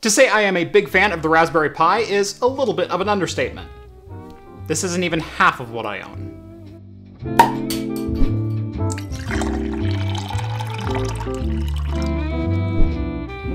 To say I am a big fan of the Raspberry Pi is a little bit of an understatement. This isn't even half of what I own.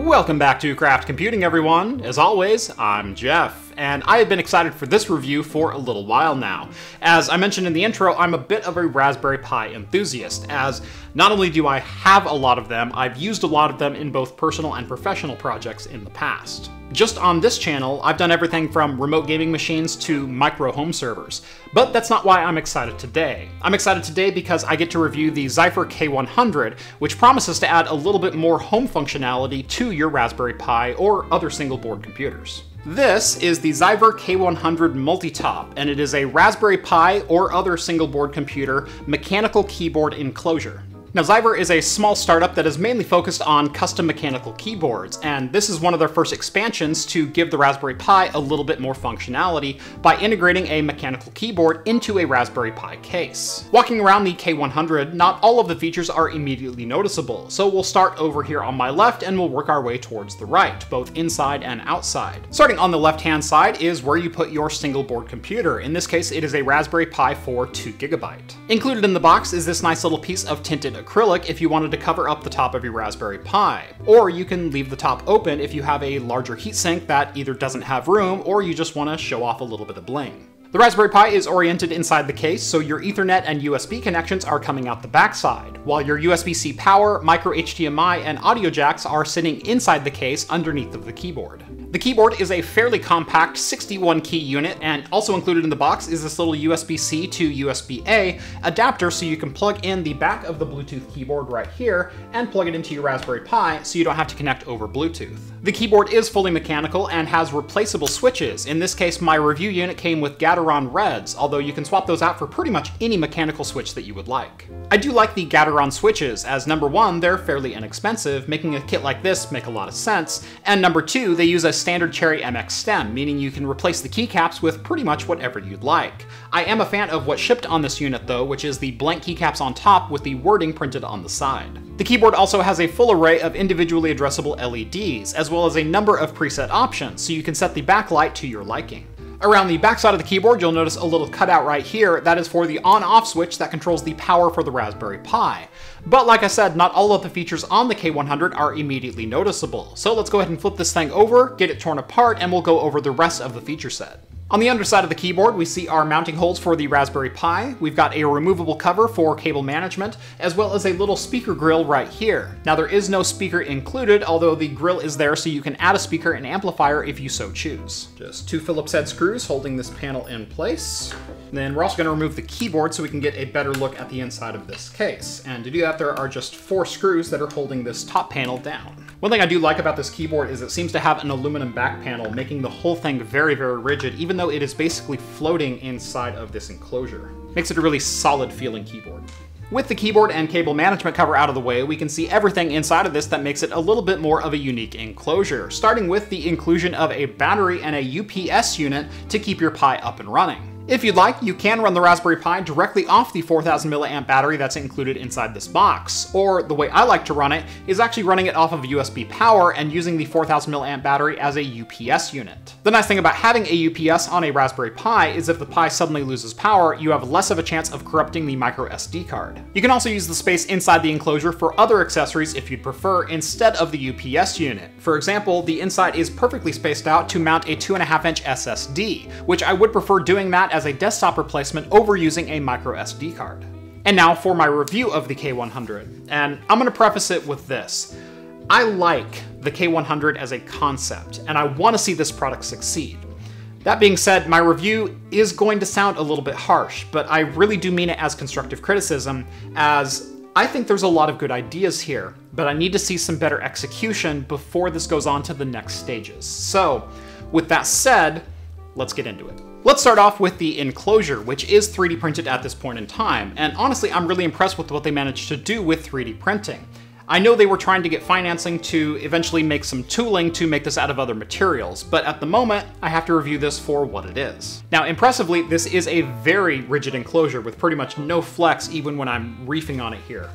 Welcome back to Craft Computing, everyone. As always, I'm Jeff, and I have been excited for this review for a little while now. As I mentioned in the intro, I'm a bit of a Raspberry Pi enthusiast, as not only do I have a lot of them, I've used a lot of them in both personal and professional projects in the past. Just on this channel, I've done everything from remote gaming machines to micro home servers. But that's not why I'm excited today. I'm excited today because I get to review the Zyvhur K100, which promises to add a little bit more home functionality to your Raspberry Pi or other single board computers. This is the Zyvhur K100 Multitop, and it is a Raspberry Pi or other single board computer mechanical keyboard enclosure. Now, Zyvhur is a small startup that is mainly focused on custom mechanical keyboards, and this is one of their first expansions to give the Raspberry Pi a little bit more functionality by integrating a mechanical keyboard into a Raspberry Pi case. Walking around the K100, not all of the features are immediately noticeable, so we'll start over here on my left and we'll work our way towards the right, both inside and outside. Starting on the left-hand side is where you put your single board computer. In this case, it is a Raspberry Pi 4 2GB. Included in the box is this nice little piece of tinted acrylic if you wanted to cover up the top of your Raspberry Pi. Or you can leave the top open if you have a larger heatsink that either doesn't have room or you just want to show off a little bit of bling. The Raspberry Pi is oriented inside the case, so your Ethernet and USB connections are coming out the backside, while your USB-C power, micro HDMI, and audio jacks are sitting inside the case underneath of the keyboard. The keyboard is a fairly compact 61 key unit, and also included in the box is this little USB-C to USB-A adapter so you can plug in the back of the Bluetooth keyboard right here and plug it into your Raspberry Pi so you don't have to connect over Bluetooth. The keyboard is fully mechanical and has replaceable switches. In this case, my review unit came with Gateron Reds, although you can swap those out for pretty much any mechanical switch that you would like. I do like the Gateron switches, as number one, they're fairly inexpensive, making a kit like this make a lot of sense, and number two, they use a standard Cherry MX stem, meaning you can replace the keycaps with pretty much whatever you'd like. I am a fan of what shipped on this unit though, which is the blank keycaps on top with the wording printed on the side. The keyboard also has a full array of individually addressable LEDs, as well as a number of preset options, so you can set the backlight to your liking. Around the backside of the keyboard, you'll notice a little cutout right here. That is for the on-off switch that controls the power for the Raspberry Pi. But like I said, not all of the features on the K100 are immediately noticeable. So let's go ahead and flip this thing over, get it torn apart, and we'll go over the rest of the feature set. On the underside of the keyboard, we see our mounting holes for the Raspberry Pi. We've got a removable cover for cable management, as well as a little speaker grill right here. Now, there is no speaker included, although the grill is there so you can add a speaker and amplifier if you so choose. Just two Phillips head screws holding this panel in place. And then we're also going to remove the keyboard so we can get a better look at the inside of this case. And to do that, there are just 4 screws that are holding this top panel down. One thing I do like about this keyboard is it seems to have an aluminum back panel, making the whole thing very, very rigid, even though it is basically floating inside of this enclosure. Makes it a really solid feeling keyboard. With the keyboard and cable management cover out of the way, we can see everything inside of this that makes it a little bit more of a unique enclosure, starting with the inclusion of a battery and a UPS unit to keep your Pi up and running. If you'd like, you can run the Raspberry Pi directly off the 4000 mAh battery that's included inside this box, or the way I like to run it is actually running it off of USB power and using the 4000 mAh battery as a UPS unit. The nice thing about having a UPS on a Raspberry Pi is if the Pi suddenly loses power, you have less of a chance of corrupting the micro SD card. You can also use the space inside the enclosure for other accessories if you'd prefer, instead of the UPS unit. For example, the inside is perfectly spaced out to mount a 2.5-inch SSD, which I would prefer doing that as a desktop replacement over using a micro SD card. And now for my review of the K100, and I'm going to preface it with this. I like the K100 as a concept, and I want to see this product succeed. That being said, my review is going to sound a little bit harsh, but I really do mean it as constructive criticism, as I think there's a lot of good ideas here, but I need to see some better execution before this goes on to the next stages. So, with that said, let's get into it. Let's start off with the Enclosure, which is 3D printed at this point in time, and honestly, I'm really impressed with what they managed to do with 3D printing. I know they were trying to get financing to eventually make some tooling to make this out of other materials, but at the moment, I have to review this for what it is. Now, impressively, this is a very rigid enclosure with pretty much no flex even when I'm reefing on it here.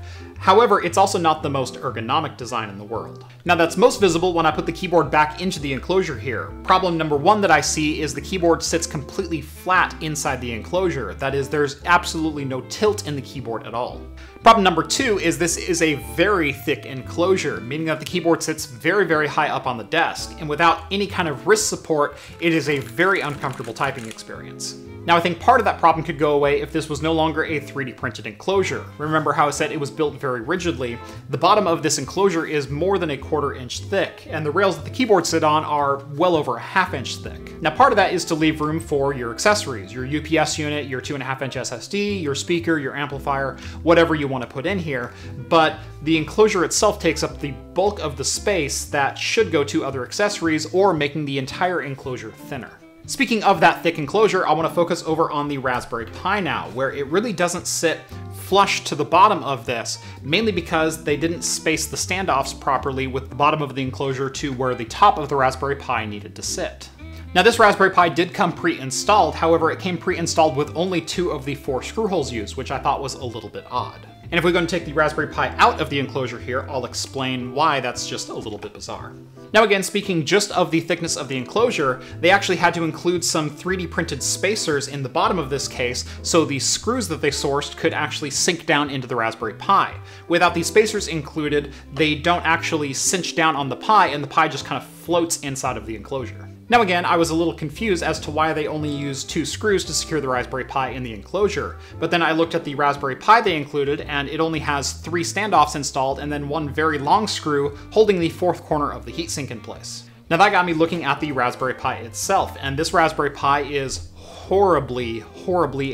However, it's also not the most ergonomic design in the world. Now that's most visible when I put the keyboard back into the enclosure here. Problem number one that I see is the keyboard sits completely flat inside the enclosure. That is, there's absolutely no tilt in the keyboard at all. Problem number two is this is a very thick enclosure, meaning that the keyboard sits very, very high up on the desk, and without any kind of wrist support, it is a very uncomfortable typing experience. Now I think part of that problem could go away if this was no longer a 3D printed enclosure. Remember how I said it was built very rigidly? The bottom of this enclosure is more than a 1/4 inch thick, and the rails that the keyboard sit on are well over a 1/2 inch thick. Now part of that is to leave room for your accessories, your UPS unit, your 2.5 inch SSD, your speaker, your amplifier, whatever you want to put in here, but the enclosure itself takes up the bulk of the space that should go to other accessories or making the entire enclosure thinner. Speaking of that thick enclosure, I want to focus over on the Raspberry Pi now, where it really doesn't sit flush to the bottom of this, mainly because they didn't space the standoffs properly with the bottom of the enclosure to where the top of the Raspberry Pi needed to sit. Now this Raspberry Pi did come pre-installed, however it came pre-installed with only 2 of the 4 screw holes used, which I thought was a little bit odd. And if we're going to take the Raspberry Pi out of the enclosure here, I'll explain why that's just a little bit bizarre. Now again, speaking just of the thickness of the enclosure, they actually had to include some 3D printed spacers in the bottom of this case, so the screws that they sourced could actually sink down into the Raspberry Pi. Without these spacers included, they don't actually cinch down on the Pi, and the Pi just kind of floats inside of the enclosure. Now again, I was a little confused as to why they only used 2 screws to secure the Raspberry Pi in the enclosure, but then I looked at the Raspberry Pi they included, and it only has 3 standoffs installed and then 1 very long screw holding the 4th corner of the heatsink in place. Now that got me looking at the Raspberry Pi itself, and this Raspberry Pi is horribly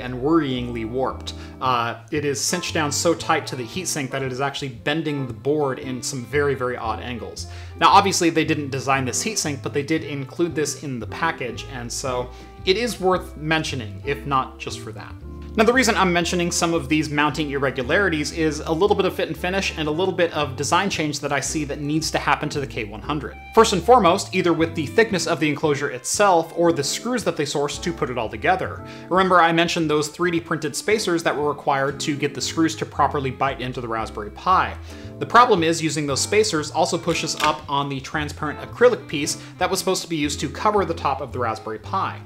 and worryingly warped. It is cinched down so tight to the heatsink that it is actually bending the board in some very, very odd angles. Now obviously they didn't design this heatsink, but they did include this in the package, and so it is worth mentioning, if not just for that. Now the reason I'm mentioning some of these mounting irregularities is a little bit of fit and finish and a little bit of design change that I see that needs to happen to the K100. First and foremost, either with the thickness of the enclosure itself or the screws that they sourced to put it all together. Remember I mentioned those 3D printed spacers that were required to get the screws to properly bite into the Raspberry Pi. The problem is using those spacers also pushes up on the transparent acrylic piece that was supposed to be used to cover the top of the Raspberry Pi.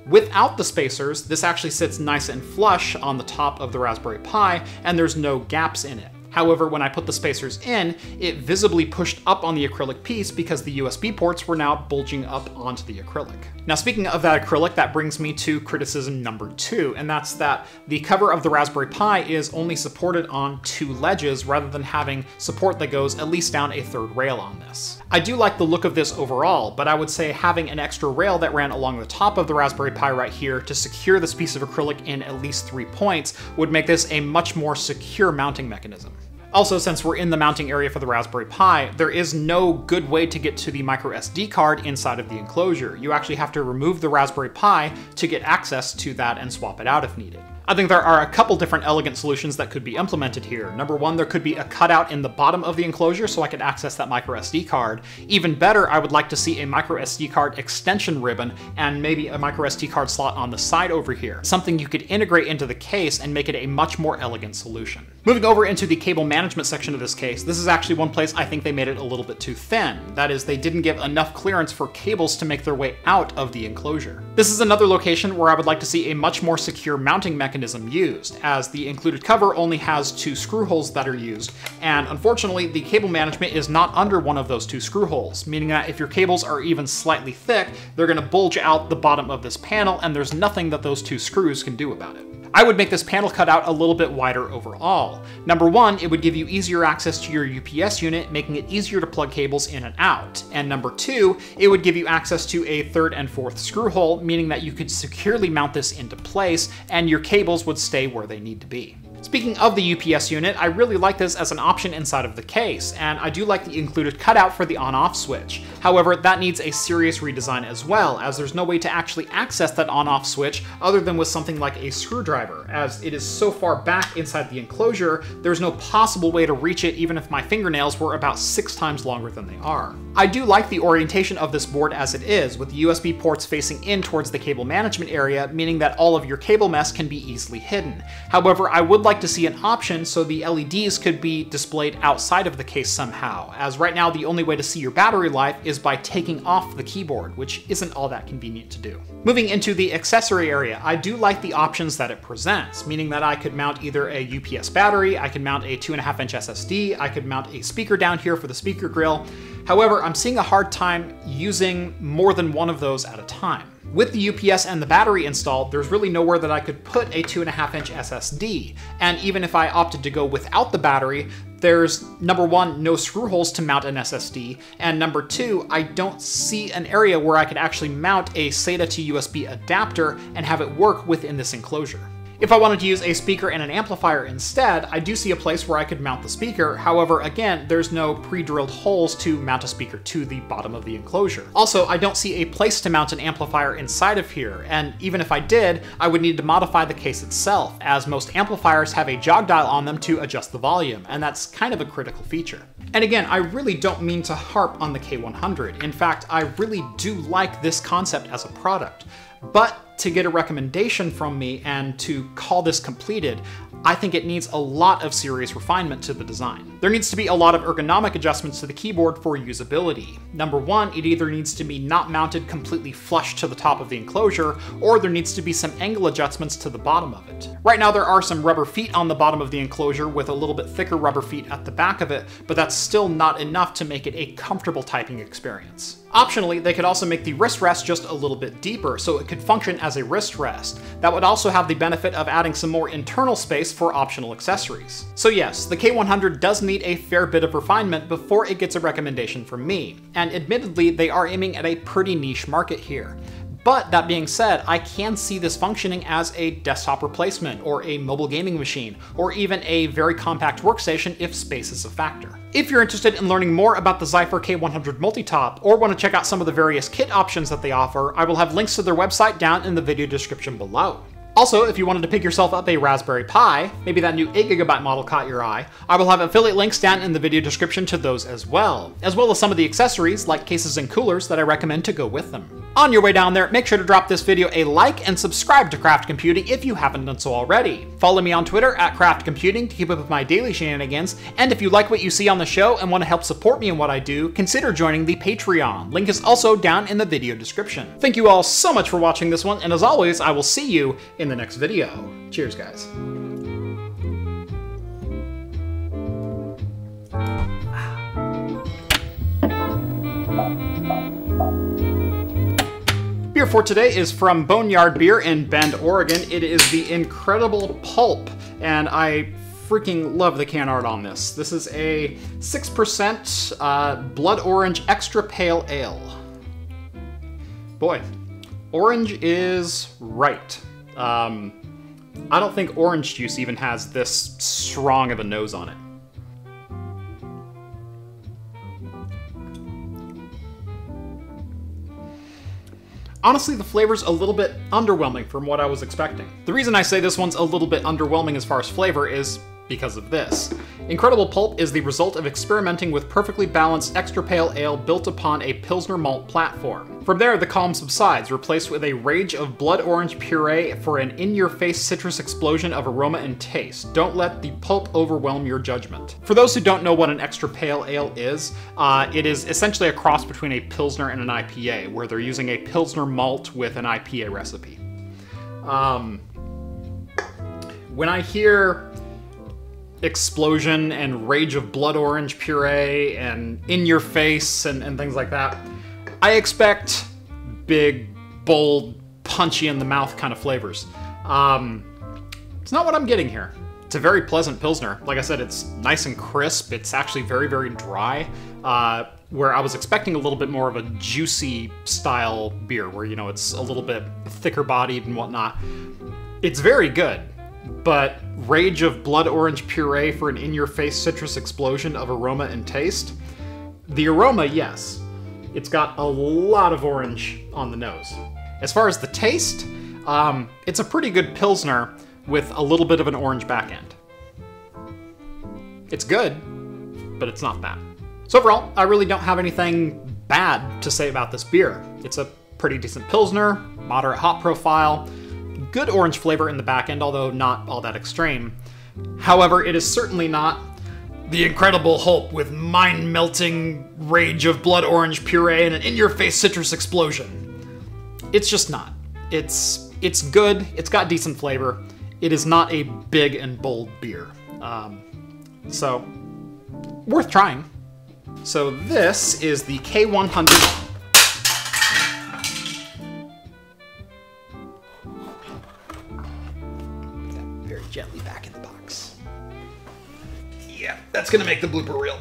Without the spacers, this actually sits nice and flush on the top of the Raspberry Pi, and there's no gaps in it. However, when I put the spacers in, it visibly pushed up on the acrylic piece because the USB ports were now bulging up onto the acrylic. Now speaking of that acrylic, that brings me to criticism number 2, and that's that the cover of the Raspberry Pi is only supported on 2 ledges rather than having support that goes at least down a 3rd rail on this. I do like the look of this overall, but I would say having an extra rail that ran along the top of the Raspberry Pi right here to secure this piece of acrylic in at least 3 points would make this a much more secure mounting mechanism. Also, since we're in the mounting area for the Raspberry Pi, there is no good way to get to the microSD card inside of the enclosure. You actually have to remove the Raspberry Pi to get access to that and swap it out if needed. I think there are a couple different elegant solutions that could be implemented here. Number one, there could be a cutout in the bottom of the enclosure so I could access that microSD card. Even better, I would like to see a microSD card extension ribbon and maybe a microSD card slot on the side over here. Something you could integrate into the case and make it a much more elegant solution. Moving over into the cable management section of this case, this is actually one place I think they made it a little bit too thin. That is, they didn't give enough clearance for cables to make their way out of the enclosure. This is another location where I would like to see a much more secure mounting mechanism used, as the included cover only has 2 screw holes that are used, and unfortunately the cable management is not under one of those 2 screw holes, meaning that if your cables are even slightly thick, they're going to bulge out the bottom of this panel, and there's nothing that those 2 screws can do about it. I would make this panel cutout a little bit wider overall. Number one, it would give you easier access to your UPS unit, making it easier to plug cables in and out. And number two, it would give you access to a 3rd and 4th screw hole, meaning that you could securely mount this into place and your cables would stay where they need to be. Speaking of the UPS unit, I really like this as an option inside of the case, and I do like the included cutout for the on-off switch. However, that needs a serious redesign as well, as there's no way to actually access that on-off switch other than with something like a screwdriver. As it is so far back inside the enclosure, there's no possible way to reach it even if my fingernails were about 6 times longer than they are. I do like the orientation of this board as it is, with the USB ports facing in towards the cable management area, meaning that all of your cable mess can be easily hidden. However, I would like to see an option so the LEDs could be displayed outside of the case somehow, as right now the only way to see your battery life is by taking off the keyboard, which isn't all that convenient to do. Moving into the accessory area, I do like the options that it presents, meaning that I could mount either a UPS battery, I could mount a 2.5-inch SSD, I could mount a speaker down here for the speaker grill. However, I'm seeing a hard time using more than one of those at a time. With the UPS and the battery installed, there's really nowhere that I could put a 2.5-inch SSD, and even if I opted to go without the battery, there's, number one, no screw holes to mount an SSD, and number two, I don't see an area where I could actually mount a SATA to USB adapter and have it work within this enclosure. If I wanted to use a speaker and an amplifier instead, I do see a place where I could mount the speaker. However, again, there's no pre-drilled holes to mount a speaker to the bottom of the enclosure. Also, I don't see a place to mount an amplifier inside of here, and even if I did, I would need to modify the case itself, as most amplifiers have a jog dial on them to adjust the volume, and that's kind of a critical feature. And again, I really don't mean to harp on the K100. In fact, I really do like this concept as a product. But to get a recommendation from me and to call this completed, I think it needs a lot of serious refinement to the design. There needs to be a lot of ergonomic adjustments to the keyboard for usability. Number one, it either needs to be not mounted completely flush to the top of the enclosure, or there needs to be some angle adjustments to the bottom of it. Right now there are some rubber feet on the bottom of the enclosure with a little bit thicker rubber feet at the back of it, but that's still not enough to make it a comfortable typing experience. Optionally, they could also make the wrist rest just a little bit deeper, so it could function as a wrist rest. That would also have the benefit of adding some more internal space for optional accessories. So yes, the K100 does need a fair bit of refinement before it gets a recommendation from me, and admittedly, they are aiming at a pretty niche market here. But that being said, I can see this functioning as a desktop replacement, or a mobile gaming machine, or even a very compact workstation if space is a factor. If you're interested in learning more about the Zyvhur K100 Multitop, or want to check out some of the various kit options that they offer, I will have links to their website down in the video description below. Also, if you wanted to pick yourself up a Raspberry Pi, maybe that new 8GB model caught your eye, I will have affiliate links down in the video description to those as well as some of the accessories like cases and coolers that I recommend to go with them. On your way down there, make sure to drop this video a like and subscribe to Craft Computing if you haven't done so already. Follow me on Twitter at Craft Computing to keep up with my daily shenanigans, and if you like what you see on the show and want to help support me in what I do, consider joining the Patreon. Link is also down in the video description. Thank you all so much for watching this one, and as always, I will see you in the next video. Cheers, guys. Beer for today is from Boneyard Beer in Bend, Oregon. It is the Incredible Pulp, and I freaking love the can art on this. This is a 6% Blood Orange Extra Pale Ale. Boy, orange is right. I don't think orange juice even has this strong of a nose on it. Honestly, the flavor's a little bit underwhelming from what I was expecting. The reason I say this one's a little bit underwhelming as far as flavor is because of this. Incredible Pulp is the result of experimenting with perfectly balanced extra pale ale built upon a pilsner malt platform. From there, the calm subsides, replaced with a rage of blood orange puree for an in-your-face citrus explosion of aroma and taste. Don't let the pulp overwhelm your judgment. For those who don't know what an extra pale ale is, it is essentially a cross between a pilsner and an IPA, where they're using a pilsner malt with an IPA recipe. When I hear explosion and rage of blood orange puree and in your face and things like that, I expect big, bold, punchy in the mouth kind of flavors. It's not what I'm getting here. It's a very pleasant pilsner. Like I said, it's nice and crisp. It's actually very, very dry, where I was expecting a little bit more of a juicy style beer where, you know, it's a little bit thicker bodied and whatnot. It's very good. But rage of blood orange puree for an in-your-face citrus explosion of aroma and taste? The aroma, yes. It's got a lot of orange on the nose. As far as the taste, it's a pretty good pilsner with a little bit of an orange back end. It's good, but it's not bad. So overall, I really don't have anything bad to say about this beer. It's a pretty decent pilsner, moderate hop profile, good orange flavor in the back end, although not all that extreme. However, it is certainly not the Incredible Pulp with mind-melting rage of blood orange puree and an in-your-face citrus explosion. It's just not. It's good, it's got decent flavor. It is not a big and bold beer. So, worth trying. So this is the K100. Very gently back in the box. Yeah, that's gonna make the blooper reel.